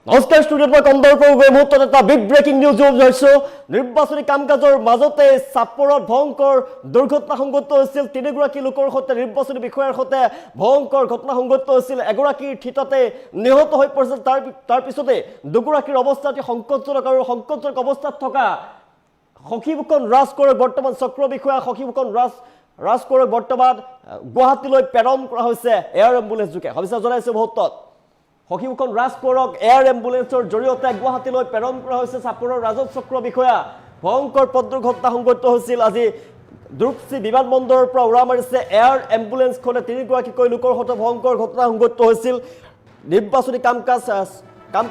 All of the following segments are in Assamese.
নমস্কাৰ ষ্টুডিঅ'ত মই কন্দৰ্পৰ মুহূৰ্তত এটা বিগ ব্ৰেকিং নিউজ হৈছোঁ নিৰ্বাচনী কাম কাজৰ মাজতে চাপৰত ভয়ংকৰ দুৰ্ঘটনা সংঘটিত হৈছিল তিনিগৰাকী লোকৰ সৈতে নিৰ্বাচনী বিষয়াৰ সৈতে ভয়ংকৰ ঘটনা সংঘটিত হৈছিল এগৰাকীৰ থিতাতে নিহত হৈ পৰিছিল তাৰ পিছতে দুগৰাকীৰ অৱস্থা অতি সংকটজনক আৰু সংকটজনক অৱস্থাত থকা সখীভূষণ ৰাজ কোঁৱৰক বৰ্তমান চক্ৰ বিষয়া সখীভূষণ ৰাজ কোঁৱৰক বৰ্তমান গুৱাহাটীলৈ প্ৰেৰণ কৰা হৈছে এয়াৰ এম্বুলেন্স যোগে সবিচা জনাইছে মুহূৰ্তত সখীভূষণ ৰাজ কোঁৱৰক এয়াৰ এম্বুলেন্সৰ জৰিয়তে গুৱাহাটীলৈ প্ৰেৰণ কৰা হৈছে চাপৰৰ ৰাজহ চক্ৰ বিষয়া ভয়ংকৰ পথ দুৰ্ঘটনা সংঘটিত হৈছিল আজি দ্ৰুপচি বিমানবন্দৰৰ পৰা উৰা মাৰিছে এয়াৰ এম্বুলেন্সখনে তিনিগৰাকীকৈ লোকৰ সৈতে ভয়ংকৰ ঘটনা সংঘটিত হৈছিল নিৰ্বাচনী কাম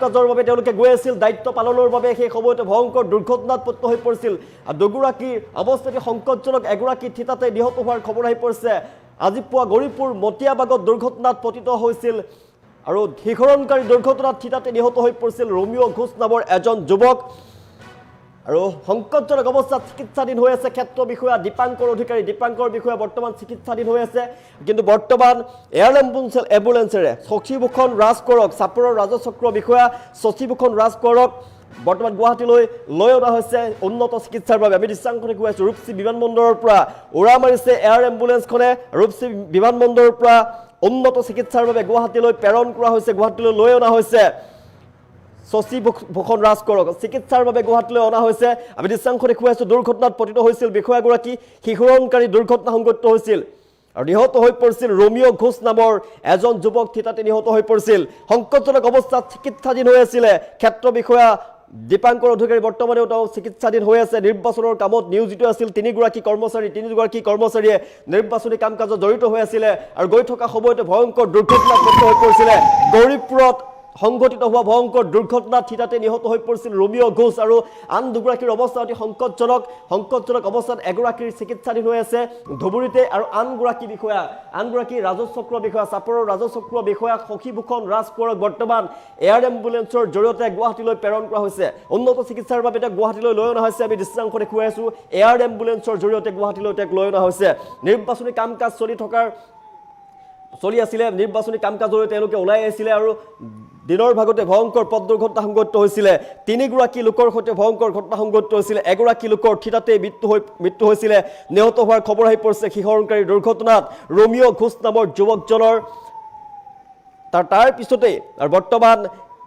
কাজৰ বাবে তেওঁলোকে গৈ আছিল দায়িত্ব পালনৰ বাবে সেই সময়তে ভয়ংকৰ দুৰ্ঘটনাত পতিত হৈ পৰিছিল দুগৰাকীৰ অৱস্থাটি সংকটজনক এগৰাকী থিতাতে নিহত হোৱাৰ খবৰ আহি পৰিছে আজি পুৱা গৌৰীপুৰ মতিয়াবাগত দুৰ্ঘটনাত পতিত হৈছিল আৰু শিখৰণকাৰী দুৰ্ঘটনাত থিতাতে নিহত হৈ পৰিছিল ৰোমিঅ ঘোষ নামৰ এজন যুৱক আৰু সংকটজনক অৱস্থাত চিকিৎসাধীন হৈ আছে ক্ষেত্ৰ বিষয়া দীপাংকৰ অধিকাৰী দীপাংকৰ বিষয়া বৰ্তমান চিকিৎসাধীন হৈ আছে কিন্তু বৰ্তমান এয়াৰ এম্বুলেন্সেৰে সখীভূষণ ৰাজ কোঁৱৰক চাপৰৰ ৰাজহ চক্ৰ বিষয়া সখীভূষণ ৰাজ কোঁৱৰক বৰ্তমান গুৱাহাটীলৈ লৈ অনা হৈছে উন্নত চিকিৎসাৰ বাবে আমি দৃশ্যাংশনে কৈ আছোঁ ৰূপসী বিমানবন্দৰৰ পৰা উৰা মাৰিছে এয়াৰ এম্বুলেন্সখনে ৰূপসী বিমানবন্দৰৰ পৰা উন্নত চিকিৎসাৰ বাবে গুৱাহাটীলৈ প্ৰেৰণ কৰা হৈছে গুৱাহাটীলৈ লৈ অনা হৈছে সখীভূষণ ৰাজ কোঁৱৰক চিকিৎসাৰ বাবে গুৱাহাটীলৈ অনা হৈছে আমি দৃশ্যাংশ দেখুৱাই আছোঁ দুৰ্ঘটনাত পতিত হৈছিল বিষয়াগৰাকী শিখৰণকাৰী দুৰ্ঘটনা সংঘটিত হৈছিল আৰু নিহত হৈ পৰিছিল ৰোমিঅ ঘোষ নামৰ এজন যুৱক থিতাতে নিহত হৈ পৰিছিল সংকটজনক অৱস্থাত চিকিৎসাধীন হৈ আছিলে ক্ষেত্ৰ বিষয়া দীপাংকৰ অধিকাৰী বৰ্তমানেও তেওঁ চিকিৎসাধীন হৈ আছে নিৰ্বাচনৰ কামত নিয়োজিত আছিল তিনিগৰাকী কৰ্মচাৰীয়ে নিৰ্বাচনী কাম কাজত জড়িত হৈ আছিলে আৰু গৈ থকা সময়তে ভয়ংকৰ দুৰ্ঘটনাত পতিত হৈ পৰিছিলে গৌৰীপুৰত সংঘটিত হোৱা ভয়ংকৰ দুৰ্ঘটনাত থিতাতে নিহত হৈ পৰিছিল ৰোমিঅ ঘোষ আৰু আন দুগৰাকীৰ অৱস্থা অতি সংকটজনক অৱস্থাত এগৰাকীৰ চিকিৎসাধীন হৈ আছে ধুবুৰীতে আৰু আনগৰাকী ৰাজহ চক্ৰ বিষয়া চাপৰৰ ৰাজহ চক্ৰ বিষয়া সখীভূষণ ৰাজ কোঁৱৰক বৰ্তমান এয়াৰ এম্বুলেন্সৰ জৰিয়তে গুৱাহাটীলৈ প্ৰেৰণ কৰা হৈছে উন্নত চিকিৎসাৰ বাবে তেওঁক গুৱাহাটীলৈ লৈ অনা হৈছে আমি দৃশ্যাংশ দেখুৱাই আছোঁ এয়াৰ এম্বুলেন্সৰ জৰিয়তে গুৱাহাটীলৈ তেওঁক লৈ অনা হৈছে নিৰ্বাচনী কাম কাজ চলি আছিলে নিৰ্বাচনী কাম কাজলৈ তেওঁলোকে ওলাই আহিছিলে আৰু দিনৰ ভাগতে ভয়ংকৰ পথ দুৰ্ঘটনা সংঘটিত হৈছিলে তিনিগৰাকী লোকৰ সৈতে ভয়ংকৰ ঘটনা সংঘটিত হৈছিলে এগৰাকী লোকৰ থিতাতে মৃত্যু হৈছিলে নিহত হোৱাৰ খবৰ আহি পৰিছে শিখৰণকাৰী দুৰ্ঘটনাত ৰোমিঅ ঘোষ নামৰ যুৱকজনৰ তাৰ পিছতে আৰু বৰ্তমান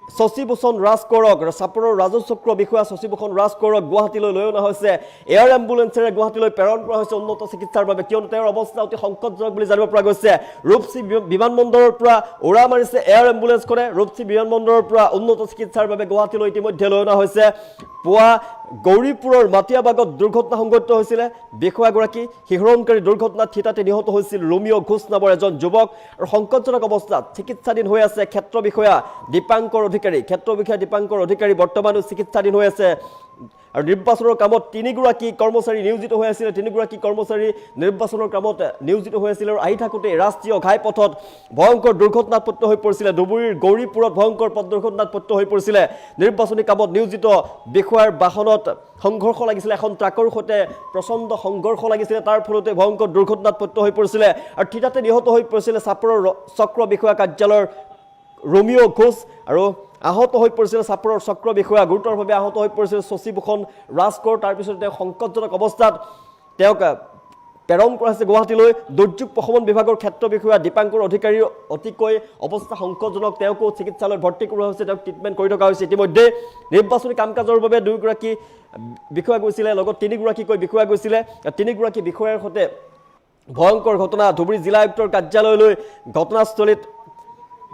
সখীভূষণ ৰাজ কোঁৱৰক চাপৰৰ ৰাজহ চক্ৰ বিষয়া সখীভূষণ ৰাজ কোঁৱৰক গুৱাহাটীলৈ লৈ অনা হৈছে এয়াৰ এম্বুলেন্সেৰে গুৱাহাটীলৈ প্ৰেৰণ কৰা হৈছে উন্নত চিকিৎসাৰ বাবে কিয়নো তেওঁৰ অৱস্থা অতি সংকটজনক বুলি জানিব পৰা গৈছে ৰূপসী বিমানবন্দৰৰ পৰা উৰা মাৰিছে এয়াৰ এম্বুলেন্সখনে ৰূপসী বিমানবন্দৰৰ পৰা উন্নত চিকিৎসাৰ বাবে গুৱাহাটীলৈ ইতিমধ্যে লৈ অনা হৈছে পুৱা গৌৰীপুৰৰ মতিয়াবাগত দুৰ্ঘটনা সংঘটিত হৈছিলে বিষয়াগৰাকী শিখৰণকাৰী দুৰ্ঘটনাত থিতাতে নিহত হৈছিল ৰোমিঅ ঘোষ নামৰ এজন যুৱক আৰু সংকটজনক অৱস্থাত চিকিৎসাধীন হৈ আছে ক্ষেত্ৰ বিষয়া দীপাংকৰ অধিকাৰী বৰ্তমানো চিকিৎসাধীন হৈ আছে আৰু নিৰ্বাচনৰ কামত তিনিগৰাকী কৰ্মচাৰী নিয়োজিত হৈ আছিল নিৰ্বাচনৰ কামত নিয়োজিত হৈ আছিল আৰু আহি থাকোঁতে ৰাষ্ট্ৰীয় ঘাইপথত ভয়ংকৰ দুৰ্ঘটনাত পতিত হৈ পৰিছিলে ধুবুৰীৰ গৌৰীপুৰত ভয়ংকৰ পথ দুৰ্ঘটনাত পতিত হৈ পৰিছিলে নিৰ্বাচনী কামত নিয়োজিত বিষয়াৰ বাহনত সংঘৰ্ষ লাগিছিলে এখন ট্ৰাকৰ সৈতে প্ৰচণ্ড সংঘৰ্ষ লাগিছিলে তাৰ ফলতে ভয়ংকৰ দুৰ্ঘটনাত পতিত হৈ পৰিছিলে আৰু থিতাতে নিহত হৈ পৰিছিলে চাপৰৰ চক্ৰ বিষয়া কাৰ্যালয়ৰ ৰোমিঅ ঘোষ আৰু আহত হৈ পৰিছিল চাপৰৰ চক্ৰ বিষয়া গুৰুতৰভাৱে আহত হৈ পৰিছিল সখীভূষণ ৰাজ কোঁৱৰ তাৰপিছত তেওঁ সংকটজনক অৱস্থাত তেওঁক প্ৰেৰণ কৰা হৈছে গুৱাহাটীলৈ দুৰ্যোগ প্ৰশমন বিভাগৰ ক্ষেত্ৰ বিষয়া দীপাংকৰ অধিকাৰীৰ অতিকৈ অৱস্থা সংকটজনক তেওঁকো চিকিৎসালয়ত ভৰ্তি কৰোৱা হৈছে তেওঁক ট্ৰিটমেণ্ট কৰি থকা হৈছে ইতিমধ্যে নিৰ্বাচনী কাম কাজৰ বাবে দুয়োগৰাকী বিষয়া গৈছিলে লগত তিনিগৰাকীকৈ বিষয়া গৈছিলে তিনিগৰাকী বিষয়াৰ সৈতে ভয়ংকৰ ঘটনা ধুবুৰী জিলা আয়ুক্তৰ কাৰ্যালয়লৈ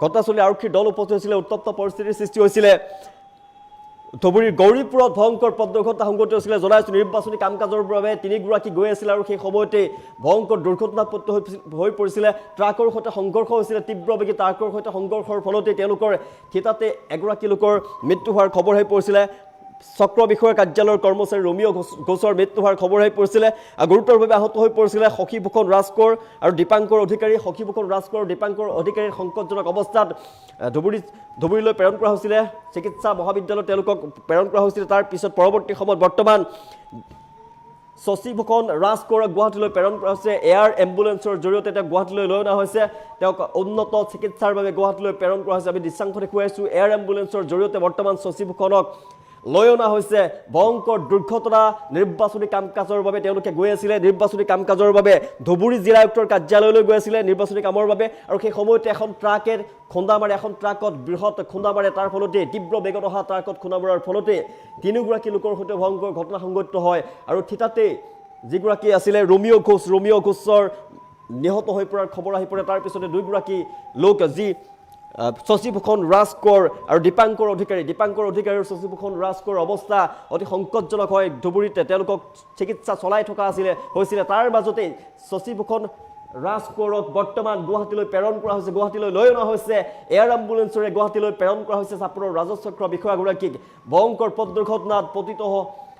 ঘটনাস্থলী আৰক্ষীৰ দল উপস্থিত হৈছিলে উত্তপ্ত পৰিস্থিতিৰ সৃষ্টি হৈছিলে ধুবুৰীৰ গৌৰীপুৰত ভয়ংকৰ পথ দুৰ্ঘটনা সংঘটিত হৈছিলে জনাইছোঁ নিৰ্বাচনী কাম কাজৰ বাবে তিনিগৰাকী গৈ আছিল আৰু সেই সময়তে ভয়ংকৰ দুৰ্ঘটনাত পতিত হৈ পৰিছিলে ট্ৰাকৰ সৈতে সংঘৰ্ষ হৈছিলে তীব্ৰবেগী ট্ৰাকৰ সৈতে সংঘৰ্ষৰ ফলতে তেওঁলোকৰ থিতাতে এগৰাকী লোকৰ মৃত্যু হোৱাৰ খবৰ আহি পৰিছিলে চক্ৰ বিষয়া কাৰ্যালয়ৰ কৰ্মচাৰী ৰোমিঅ ঘোষৰ মৃত্যু হোৱাৰ খবৰ আহি পৰিছিলে গুৰুতৰভাৱে আহত হৈ পৰিছিলে সখীভূষণ ৰাজ কোঁৱৰ আৰু দীপাংকৰ অধিকাৰীৰ সংকটজনক অৱস্থাত ধুবুৰীলৈ প্ৰেৰণ কৰা হৈছিলে চিকিৎসা মহাবিদ্যালয়ত তেওঁলোকক প্ৰেৰণ কৰা হৈছিলে তাৰ পিছত পৰৱৰ্তী সময়ত বৰ্তমান শশী ভূষণ ৰাজকোঁৱৰক গুৱাহাটীলৈ প্ৰেৰণ কৰা হৈছে এয়াৰ এম্বুলেন্সৰ জৰিয়তে তেওঁ গুৱাহাটীলৈ লৈ অনা হৈছে তেওঁক উন্নত চিকিৎসাৰ বাবে গুৱাহাটীলৈ প্ৰেৰণ কৰা হৈছে আমি দৃশ্যাংশ দেখুৱাইছোঁ এয়াৰ এম্বুলেন্সৰ জৰিয়তে বৰ্তমান শশী ভূষণক লৈ অনা হৈছে ভয়ংকৰ দুৰ্ঘটনা নিৰ্বাচনী কাম-কাজৰ বাবে তেওঁলোকে গৈ আছিল নিৰ্বাচনী কাম-কাজৰ বাবে ধুবুৰী জিলা আয়ুক্তৰ কাৰ্যালয়লৈ গৈ আছিল নিৰ্বাচনী কামৰ বাবে আৰু সেই সময়তে এখন ট্ৰাকে খুন্দা মাৰে এখন ট্ৰাকত বৃহৎ খুন্দা মাৰে তাৰ ফলতে তীব্ৰ বেগত অহা ট্ৰাকত খুন্দা মৰাৰ ফলতে তিনিগৰাকী লোকৰ সৈতে ভয়ংকৰ ঘটনা সংঘটিত হয় আৰু থিতাতে যিগৰাকী আছিল ৰোমিঅ' ঘোষৰ নিহত হৈ পৰাৰ খবৰ আহি পৰে তাৰ পিছতে দুইগৰাকী লোক যি শশী ভূষণ ৰাজকোঁৱৰ আৰু দীপাংকৰ অধিকাৰী আৰু শশী ভূষণ ৰাজকোঁৱৰ অৱস্থা অতি সংকটজনক হয় ধুবুৰীতে তেওঁলোকক চিকিৎসা চলাই থকা হৈছিল তাৰ মাজতে শশী ভূষণ ৰাজকোঁৱৰক বৰ্তমান গুৱাহাটীলৈ প্ৰেৰণ কৰা হৈছে গুৱাহাটীলৈ লৈ অনা হৈছে এয়াৰ এম্বুলেন্সৰে গুৱাহাটীলৈ প্ৰেৰণ কৰা হৈছে চাপৰৰ ৰাজচক্ৰ বিষয়াগৰাকীক ভয়ংকৰ পথ দুৰ্ঘটনাত পতিত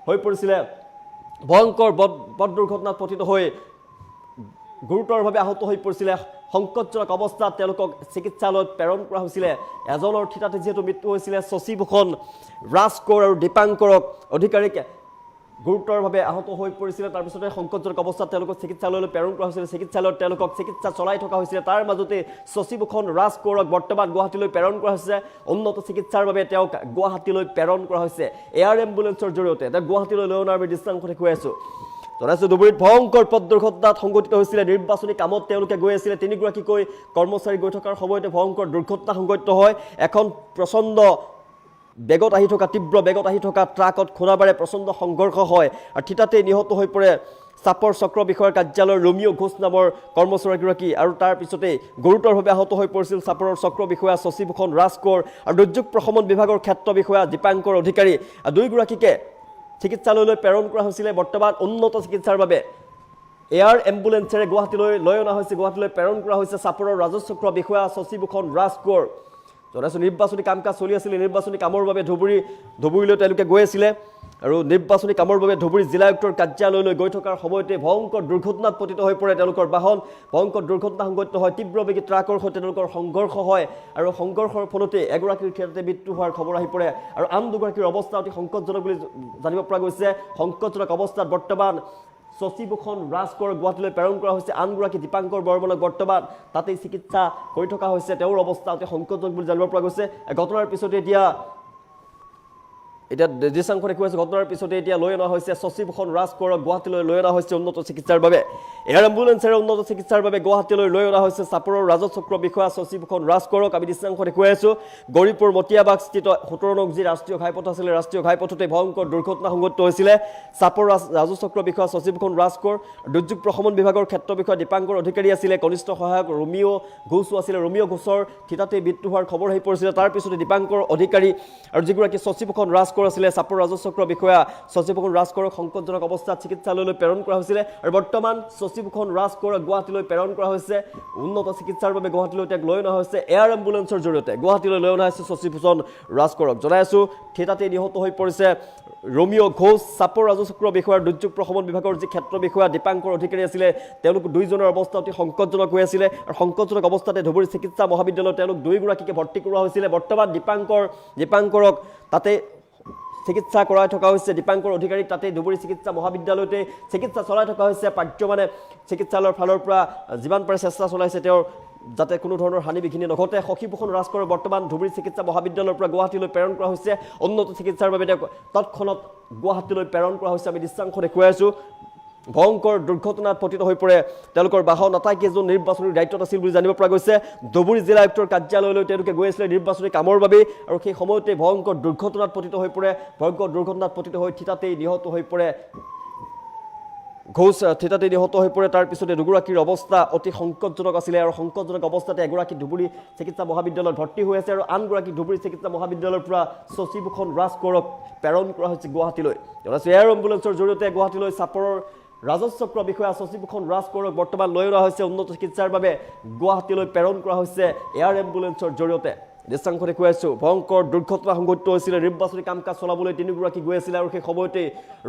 হৈ পৰিছিলে ভয়ংকৰ পথ দুৰ্ঘটনাত পতিত হৈ গুৰুতৰভাৱে আহত হৈ পৰিছিলে সংকটজনক অৱস্থাত তেওঁলোকক চিকিৎসালয়ত প্ৰেৰণ কৰা হৈছিলে এজনৰ থিতাতে যিহেতু মৃত্যু হৈছিলে শশী ভূষণ ৰাজকোঁৱৰ আৰু দীপাংকৰক অধিকাৰীক গুৰুতৰভাৱে আহত হৈ পৰিছিলে তাৰ পিছতে সংকটজনক অৱস্থাত তেওঁলোকক চিকিৎসালয়লৈ প্ৰেৰণ কৰা হৈছিলে চিকিৎসালয়ত তেওঁলোকক চিকিৎসা চলাই থকা হৈছিলে তাৰ মাজতে শশী ভূষণ ৰাজকোঁৱৰক বৰ্তমান গুৱাহাটীলৈ প্ৰেৰণ কৰা হৈছে উন্নত চিকিৎসাৰ বাবে তেওঁক গুৱাহাটীলৈ প্ৰেৰণ কৰা হৈছে এয়াৰ এম্বুলেন্সৰ জৰিয়তে তেওঁক গুৱাহাটীলৈ লৈ অনাৰ আমি দৃশ্যাংশ দেখুৱাইছোঁ জনাইছোঁ ধুবুৰীত ভয়ংকৰ পথ দুৰ্ঘটনাত সংঘটিত হৈছিলে নিৰ্বাচনী কামত তেওঁলোকে গৈ আছিলে তিনিগৰাকীকৈ কৰ্মচাৰী গৈ থকাৰ সময়তে ভয়ংকৰ দুৰ্ঘটনা সংঘটিত হয় এখন প্ৰচণ্ড বেগত আহি থকা তীব্ৰ বেগত আহি থকা ট্ৰাকত খুন্দা মাৰে প্ৰচণ্ড সংঘৰ্ষ হয় আৰু থিতাতে নিহত হৈ পৰে চাপৰ চক্ৰ বিষয়াৰ কাৰ্যালয়ৰ ৰোমিঅ' ঘোষ নামৰ কৰ্মচাৰীগৰাকী আৰু তাৰ পিছতে গুৰুতৰভাৱে আহত হৈ পৰিছিল চাপৰৰ চক্ৰ বিষয়া শশী ভূষণ ৰাজকোঁৱৰ আৰু দুৰ্যোগ প্ৰশমন বিভাগৰ ক্ষেত্ৰ বিষয়া দীপাংকৰ অধিকাৰী দুইগৰাকীকে চিকিৎসালয়লৈ প্ৰেৰণ কৰা হৈছিলে বৰ্তমান উন্নত চিকিৎসাৰ বাবে এয়াৰ এম্বুলেন্সেৰে গুৱাহাটীলৈ লৈ অনা হৈছে গুৱাহাটীলৈ প্ৰেৰণ কৰা হৈছে চাপৰৰ ৰাজচক্ৰ বিষয়া শশী ভূষণ ৰাজকোঁৱৰ জনাইছোঁ নিৰ্বাচনী কাম কাজ চলি আছিলে নিৰ্বাচনী কামৰ বাবে ধুবুৰীলৈ তেওঁলোকে গৈ আছিলে আৰু নিৰ্বাচনী কামৰ বাবে ধুবুৰী জিলা আয়ুক্তৰ কাৰ্যালয়লৈ গৈ থকাৰ সময়তে ভয়ংকৰ দুৰ্ঘটনাত পতিত হৈ পৰে তেওঁলোকৰ বাহন ভয়ংকৰ দুৰ্ঘটনা সংঘটিত হয় তীব্ৰবেগী ট্ৰাকৰ সৈতে তেওঁলোকৰ সংঘৰ্ষ হয় আৰু সংঘৰ্ষৰ ফলতে এগৰাকীৰ থিতাতে মৃত্যু হোৱাৰ খবৰ আহি পৰে আৰু আন দুগৰাকীৰ অৱস্থা অতি সংকটজনক বুলি জানিব পৰা গৈছে সংকটজনক অৱস্থাত বৰ্তমান শশী ভূষণ ৰাজকোঁৱৰক গুৱাহাটীলৈ প্ৰেৰণ কৰা হৈছে আনগৰাকী দীপাংকৰ বৰ্মনক বৰ্তমান তাতেই চিকিৎসা কৰি থকা হৈছে তেওঁৰ অৱস্থা অতি সংকটজনক বুলি জানিব পৰা গৈছে ঘটনাৰ পিছতে এতিয়া দৃশ্যাংশ দেখুৱাইছে ঘটনাৰ পিছতে এতিয়া লৈ অনা হৈছে শশী ভূষণ ৰাজকোঁৱৰক গুৱাহাটীলৈ লৈ অনা হৈছে উন্নত চিকিৎসাৰ বাবে এয়াৰ এম্বুলেন্সেৰে উন্নত চিকিৎসাৰ বাবে গুৱাহাটীলৈ লৈ অনা হৈছে চাপৰৰ ৰাজচক্ৰ বিষয়া শশী ভূষণ ৰাজকোঁৱৰক আমি দৃশ্যাংশ দেখুৱাই আছোঁ গৌৰীপুৰ মতিয়াবাগস্থিত 17 নং যি ৰাষ্ট্ৰীয় ঘাইপথ আছিলে ৰাষ্ট্ৰীয় ঘাইপথতে ভয়ংকৰ দুৰ্ঘটনা সংঘটিত হৈছিলে চাপৰ ৰাজচক্ৰ বিষয়া শশী ভূষণ ৰাজকোঁৱৰ দুৰ্যোগ প্ৰশমন বিভাগৰ ক্ষেত্ৰ বিষয়া দীপাংকৰ অধিকাৰী আছিলে কনিষ্ঠ সহায়ক ৰোমিঅ' ঘোষো আছিলে ৰোমিঅ' ঘোষৰ থিতাতে মৃত্যু হোৱাৰ খবৰ আহি পৰিছিলে তাৰ পিছতে দীপাংকৰ অধিকাৰী আৰু যিগৰাকী শশী ভূষণ ৰাজকোঁৱৰ আছিলে চাপৰ ৰাজচক্ৰ বিষয়া শশী ভূষণ ৰাজকোঁৱৰক সংকটজনক অৱস্থাত চিকিৎসালয়লৈ প্ৰেৰণ কৰা হৈছিলে আৰু বৰ্তমান শশী ভূষণ ৰাজকোঁৱৰক গুৱাহাটীলৈ প্ৰেৰণ কৰা হৈছে উন্নত চিকিৎসাৰ বাবে গুৱাহাটীলৈ তেওঁক লৈ অনা হৈছে এয়াৰ এম্বুলেন্সৰ জৰিয়তে গুৱাহাটীলৈ লৈ অনা হৈছে শশী ভূষণ ৰাজকোঁৱৰক জনাই আছোঁ থিতাতে নিহত হৈ পৰিছে ৰোমিঅ' ঘোষ চাপৰ ৰাজচক্ৰ বিষয়াৰ দুৰ্যোগ প্ৰশমন বিভাগৰ যি ক্ষেত্ৰ বিষয়া দীপাংকৰ অধিকাৰী আছিলে তেওঁলোক দুইজনৰ অৱস্থা অতি সংকটজনক হৈ আছিলে আৰু সংকটজনক অৱস্থাতে ধুবুৰী চিকিৎসা মহাবিদ্যালয়ত তেওঁলোক দুইগৰাকীকে ভৰ্তি কৰোৱা হৈছিলে বৰ্তমান দীপাংকৰক তাতে চিকিৎসা কৰাই থকা হৈছে দীপাংকৰ অধিকাৰীক তাতে ধুবুৰী চিকিৎসা মহাবিদ্যালয়তে চিকিৎসা চলাই থকা হৈছে পাঠ্যমানে চিকিৎসালয়ৰ ফালৰ পৰা যিমান পাৰে চেষ্টা চলাইছে তেওঁৰ যাতে কোনো ধৰণৰ হানি বিঘিনি নঘটে শশী ভূষণ ৰাজকোঁৱৰক বৰ্তমান ধুবুৰী চিকিৎসা মহাবিদ্যালয়ৰ পৰা গুৱাহাটীলৈ প্ৰেৰণ কৰা হৈছে উন্নত চিকিৎসাৰ বাবে তেওঁক তৎক্ষণাত গুৱাহাটীলৈ প্ৰেৰণ কৰা হৈছে আমি দৃশ্যাংশ দেখুৱাই আছোঁ ভয়ংকৰ দুৰ্ঘটনাত পতিত হৈ পৰে তেওঁলোকৰ বাহন আটাইকেইজন নিৰ্বাচনীৰ দায়িত্বত আছিল বুলি জানিব পৰা গৈছে ধুবুৰী জিলা আয়ুক্তৰ কাৰ্যালয়লৈ তেওঁলোকে গৈ আছিলে নিৰ্বাচনী কামৰ বাবে আৰু সেই সময়তে ভয়ংকৰ দুৰ্ঘটনাত পতিত হৈ পৰে ভয়ংকৰ দুৰ্ঘটনাত পতিত হৈ থিতাতেই নিহত হৈ পৰে ঘোষ থিতাতে নিহত হৈ পৰে তাৰ পিছতে দুগৰাকীৰ অৱস্থা অতি সংকটজনক আছিলে আৰু সংকটজনক অৱস্থাতে এগৰাকী ধুবুৰী চিকিৎসা মহাবিদ্যালয়ত ভৰ্তি হৈ আছে আৰু আনগৰাকী ধুবুৰী চিকিৎসা মহাবিদ্যালয়ৰ পৰা শশী ভূষণ ৰাজকোঁৱৰক প্ৰেৰণ কৰা হৈছে গুৱাহাটীলৈ জনাইছোঁ এয়াৰ এম্বুলেন্সৰ জৰিয়তে গুৱাহাটীলৈ চাপৰৰ ৰাজচক্ৰ বিষয়া শশী ভূষণ ৰাজকোঁৱৰক বৰ্তমান লৈ অনা হৈছে উন্নত চিকিৎসাৰ বাবে গুৱাহাটীলৈ প্ৰেৰণ কৰা হৈছে এয়াৰ এম্বুলেন্সৰ জৰিয়তে দৃশ্যাংশ দেখুৱাইছোঁ ভয়ংকৰ দুৰ্ঘটনা সংঘটিত হৈছিলে নিৰ্বাচনী কাম কাজ চলাবলৈ তিনিগৰাকী গৈ আছিলে আৰু সেই সময়তে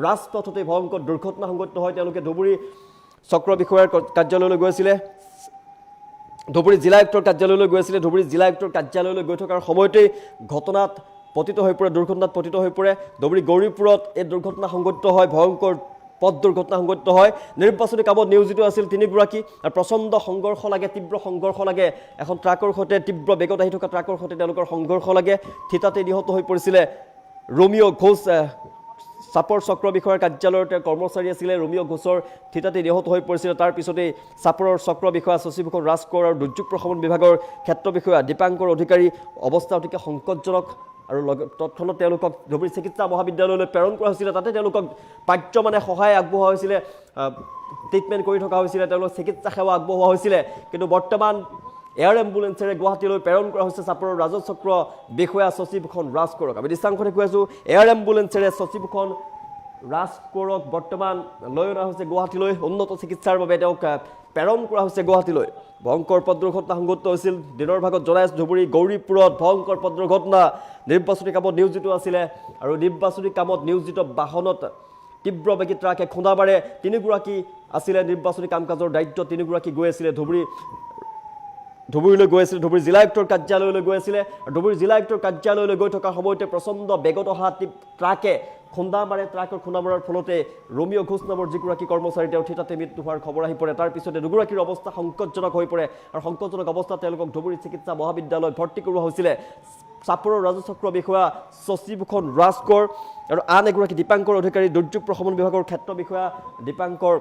ৰাজপথতে ভয়ংকৰ দুৰ্ঘটনা সংঘটিত হয় তেওঁলোকে ধুবুৰী চক্ৰ বিষয়াৰ কাৰ্যালয়লৈ গৈ আছিলে ধুবুৰী জিলা আয়ুক্তৰ কাৰ্যালয়লৈ গৈ আছিলে ধুবুৰী জিলা আয়ুক্তৰ কাৰ্যালয়লৈ গৈ থকাৰ সময়তে ঘটনাত পতিত হৈ পৰে দুৰ্ঘটনাত পতিত হৈ পৰে ধুবুৰী গৌৰীপুৰত এই দুৰ্ঘটনা সংঘটিত হয় ভয়ংকৰ পথ দুৰ্ঘটনা সংঘটিত হয় নিৰ্বাচনী কামত নিয়োজিত আছিল তিনিগৰাকী প্ৰচণ্ড সংঘৰ্ষ লাগে তীব্ৰ সংঘৰ্ষ লাগে এখন ট্ৰাকৰ সৈতে তীব্ৰ বেগত আহি থকা ট্ৰাকৰ সৈতে তেওঁলোকৰ সংঘৰ্ষ লাগে থিতাতে নিহত হৈ পৰিছিলে ৰোমিঅ' ঘোষ চাপৰ চক্ৰ বিষয়াৰ কাৰ্যালয়ৰ কৰ্মচাৰী আছিলে ৰোমিঅ' ঘোষৰ থিতাতে নিহত হৈ পৰিছিলে তাৰ পিছতে চাপৰৰ চক্ৰ বিষয়া শশীভূষণ ৰাজকোঁৱৰ আৰু দুৰ্যোগ প্ৰশমন বিভাগৰ ক্ষেত্ৰ বিষয়া দীপাংকৰ অধিকাৰী অৱস্থা অতিকে সংকটজনক আৰু তৎক্ষণাত তেওঁলোকক ধুবুৰী চিকিৎসা মহাবিদ্যালয়লৈ প্ৰেৰণ কৰা হৈছিলে তাতে তেওঁলোকক পাৰ্যমানে সহায় আগবঢ়োৱা হৈছিলে ট্ৰিটমেণ্ট কৰি থকা হৈছিলে তেওঁলোক চিকিৎসা সেৱা আগবঢ়োৱা হৈছিলে কিন্তু বৰ্তমান এয়াৰ এম্বুলেন্সেৰে গুৱাহাটীলৈ প্ৰেৰণ কৰা হৈছে চাপৰৰ ৰাজচক্ৰ বিষয়া শশীভূষণ ৰাজকোঁৱৰক আমি দৃষ্টাংশতে কৈ আছোঁ এয়াৰ এম্বুলেন্সেৰে শশীভূষণ ৰাজকোঁৱৰক বৰ্তমান লৈ অনা হৈছে গুৱাহাটীলৈ উন্নত চিকিৎসাৰ বাবে তেওঁক প্ৰেৰণ কৰা হৈছে গুৱাহাটীলৈ ভয়ংকৰ পথ দুৰ্ঘটনা সংঘটিত হৈছিল দিনৰ ভাগত জনাই ধুবুৰী গৌৰীপুৰত ভয়ংকৰ পথ দুৰ্ঘটনা নিৰ্বাচনী কামত নিয়োজিত আছিলে আৰু নিৰ্বাচনী কামত নিয়োজিত বাহনত তীব্ৰ বেগী ট্ৰাকে খুন্দা মাৰে তিনিগৰাকী আছিলে নিৰ্বাচনী কাম কাজৰ দায়িত্ব তিনিগৰাকী গৈ আছিলে ধুবুৰীলৈ গৈ আছিল ধুবুৰী জিলা আয়ুক্তৰ কাৰ্যালয়লৈ গৈ আছিলে আৰু ধুবুৰী জিলা আয়ুক্তৰ কাৰ্যালয়লৈ গৈ থকাৰ সময়তে প্ৰচণ্ড বেগত অহা ট্ৰাকে খুন্দা মাৰে ট্ৰাকৰ খুন্দা মৰাৰ ফলতে ৰোমিঅ' ঘোষ নামৰ যিগৰাকী কৰ্মচাৰী তেওঁ থিতাতে মৃত্যু হোৱাৰ খবৰ আহি পৰে তাৰ পিছতে দুগৰাকীৰ অৱস্থা সংকটজনক হৈ পৰে আৰু সংকটজনক অৱস্থাত তেওঁলোকক ধুবুৰী চিকিৎসা মহাবিদ্যালয়ত ভৰ্তি কৰোৱা হৈছিলে চাপৰৰ ৰাজচক্ৰ বিষয়া শশীভূষণ ৰাজকোঁৱৰ আৰু আন এগৰাকী দীপাংকৰ অধিকাৰী দুৰ্যোগ প্ৰশমন বিভাগৰ ক্ষেত্ৰ বিষয়া দীপাংকৰ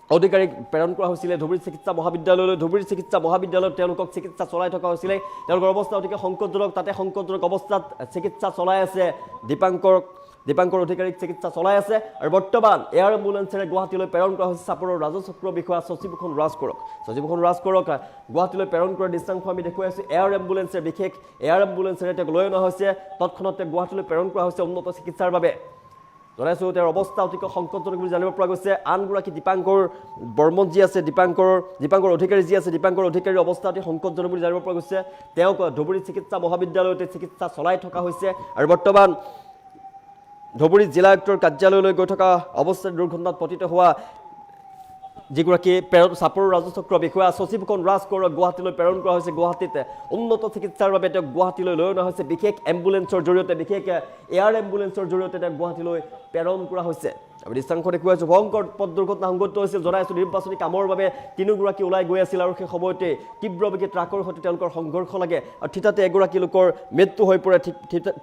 অধিকাৰীক প্ৰেৰণ কৰা হৈছিলে ধুবুৰী চিকিৎসা মহাবিদ্যালয়লৈ ধুবুৰী চিকিৎসা মহাবিদ্যালয়ত তেওঁলোকক চিকিৎসা চলাই থকা হৈছিলে তেওঁলোকৰ অৱস্থা অতিকে সংকটজনক তাতে সংকটজনক অৱস্থাত চিকিৎসা চলাই আছে দীপাংকৰ অধিকাৰীক চিকিৎসা চলাই আছে আৰু বৰ্তমান এয়াৰ এম্বুলেন্সেৰে গুৱাহাটীলৈ প্ৰেৰণ কৰা হৈছে চাপৰৰ ৰাজচক্ৰ বিষয়া শশীভূষণ ৰাজকোঁৱৰক গুৱাহাটীলৈ প্ৰেৰণ কৰা দৃষ্টাংশ আমি দেখুৱাই আছোঁ এয়াৰ এম্বুলেন্সেৰে বিশেষ এয়াৰ এম্বুলেন্সেৰে তেওঁক লৈ অনা হৈছে তৎক্ষণাত তেওঁক গুৱাহাটীলৈ প্ৰেৰণ কৰা হৈছে উন্নত চিকিৎসাৰ বাবে জনাইছোঁ তেওঁৰ অৱস্থা অতিকে সংকটজনক বুলি জানিব পৰা গৈছে আনগৰাকী দীপাংকৰ বৰ্মন যি আছে দীপাংকৰ অধিকাৰী যি আছে দীপাংকৰ অধিকাৰীৰ অৱস্থা অতি সংকটজনক বুলি জানিব পৰা গৈছে তেওঁক ধুবুৰী চিকিৎসা মহাবিদ্যালয়তে চিকিৎসা চলাই থকা হৈছে আৰু বৰ্তমান ধুবুৰী জিলা আয়ুক্তৰ কাৰ্যালয়লৈ গৈ থকা অৱস্থাত দুৰ্ঘটনাত পতিত হোৱা যিগৰাকী চাপৰৰ ৰাজচক্ৰ বিষয়া শশীভূষণ ৰাজকোঁৱৰক গুৱাহাটীলৈ প্ৰেৰণ কৰা হৈছে গুৱাহাটীত উন্নত চিকিৎসাৰ বাবে তেওঁক গুৱাহাটীলৈ লৈ অনা হৈছে বিশেষ এম্বুলেন্সৰ জৰিয়তে বিশেষ এয়াৰ এম্বুলেন্সৰ জৰিয়তে তেওঁক গুৱাহাটীলৈ প্ৰেৰণ কৰা হৈছে আমি দৃষ্টাংশ দেখুৱাই আছোঁ ভয়ংকৰ পথ দুৰ্ঘটনা সংঘটিত হৈছিল জনাই আছোঁ নিৰ্বাচনী কামৰ বাবে তিনিগৰাকী ওলাই গৈ আছিল আৰু সেই সময়তে তীব্ৰবেগী ট্ৰাকৰ সৈতে তেওঁলোকৰ সংঘৰ্ষ লাগে আৰু থিতাতে এগৰাকী লোকৰ মৃত্যু হৈ পৰে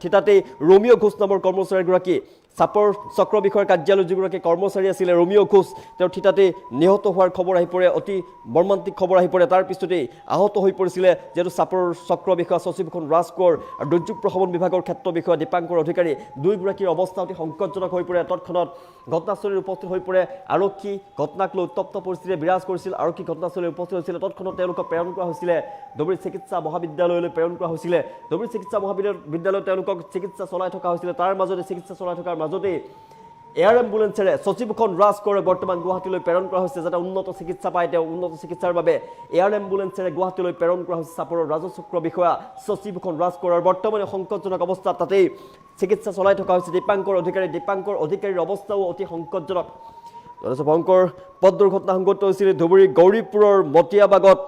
থিতাতেই ৰোমিঅ' ঘোষ নামৰ কৰ্মচাৰী এগৰাকী চাপৰ চক্ৰ বিষয়াৰ কাৰ্যালয়ৰ যিগৰাকী কৰ্মচাৰী আছিলে ৰোমিঅ' ঘোষ তেওঁ থিতাতে নিহত হোৱাৰ খবৰ আহি পৰে অতি মৰ্মান্তিক খবৰ আহি পৰে তাৰ পিছতেই আহত হৈ পৰিছিলে যিহেতু চাপৰ চক্ৰ বিষয়া শশীভূষণ ৰাজকোঁৱৰ আৰু দুৰ্যোগ প্ৰশমন বিভাগৰ ক্ষেত্ৰ বিষয়া দীপাংকৰ অধিকাৰী দুয়োগৰাকীৰ অৱস্থা অতি সংকটজনক হৈ পৰে তৎক্ষণাত ঘটনাস্থলীত উপস্থিত হৈ পৰে আৰক্ষী ঘটনাক লৈ উত্তপ্ত পৰিস্থিতিৰে বিৰাজ কৰিছিল আৰক্ষী ঘটনাস্থলীত উপস্থিত হৈছিলে তৎক্ষণাত তেওঁলোকক প্ৰেৰণ কৰা হৈছিলে ধুবুৰী চিকিৎসা মহাবিদ্যালয়লৈ প্ৰেৰণ কৰা হৈছিলে ধুবুৰী চিকিৎসা মহাবিদ্যালয়ত তেওঁলোকক চিকিৎসা চলাই থকা হৈছিলে তাৰ মাজতে চিকিৎসা চলাই থকাৰ মাজতেই এয়াৰ এম্বুলেন্সেৰে শশীভূষণ ৰাজকোঁৱৰক বৰ্তমান গুৱাহাটীলৈ প্ৰেৰণ কৰা হৈছে যাতে উন্নত চিকিৎসা পায় তেওঁ উন্নত চিকিৎসাৰ বাবে এয়াৰ এম্বুলেন্সেৰে গুৱাহাটীলৈ প্ৰেৰণ কৰা হৈছে চাপৰৰ ৰাজচক্ৰ বিষয়া শশীভূষণ ৰাজকোঁৱৰৰ বৰ্তমানে সংকটজনক অৱস্থাত তাতেই চিকিৎসা চলাই থকা হৈছে দীপাংকৰ অধিকাৰীৰ অৱস্থাও অতি সংকটজনক ভয়ংকৰ পথ দুৰ্ঘটনা সংঘটিত হৈছিল ধুবুৰী গৌৰীপুৰৰ মতিয়াবাগত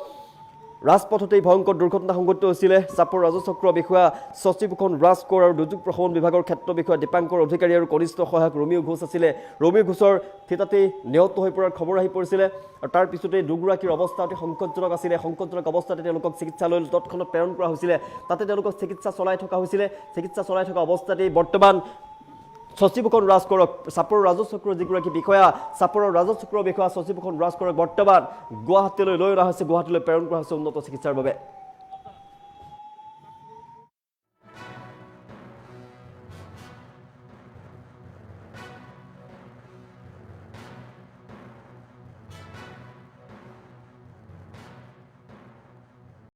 ৰাজপথতেই ভয়ংকৰ দুৰ্ঘটনা সংঘটিত হৈছিলে চাপৰ ৰাজচক্ৰ বিষয়া শশীভূষণ ৰাজকোঁৱৰ আৰু দুৰ্যোগ প্ৰশমন বিভাগৰ ক্ষেত্ৰ বিষয়া দীপাংকৰ অধিকাৰী আৰু কনিষ্ঠ সহায়ক ৰোমিঅ' ঘোষ আছিলে ৰোমিঅ' ঘোষৰ থিতাতেই নিহত হৈ পৰাৰ খবৰ আহি পৰিছিলে আৰু তাৰ পিছতেই দুগৰাকীৰ অৱস্থা অতি সংকটজনক আছিলে সংকটজনক অৱস্থাতে তেওঁলোকক চিকিৎসালয়লৈ তৎক্ষণাত প্ৰেৰণ কৰা হৈছিলে তাতে তেওঁলোকক চিকিৎসা চলাই থকা হৈছিলে চিকিৎসা চলাই থকা অৱস্থাতেই বৰ্তমান শশীভূষণ ৰাজকোঁৱৰক চাপৰৰ ৰাজচক্ৰৰ যিগৰাকী বিষয়া চাপৰৰ ৰাজচক্ৰ বিষয়া শশীভূষণ ৰাজকোঁৱৰক বৰ্তমান গুৱাহাটীলৈ লৈ অনা হৈছে গুৱাহাটীলৈ প্ৰেৰণ কৰা হৈছে উন্নত চিকিৎসাৰ বাবে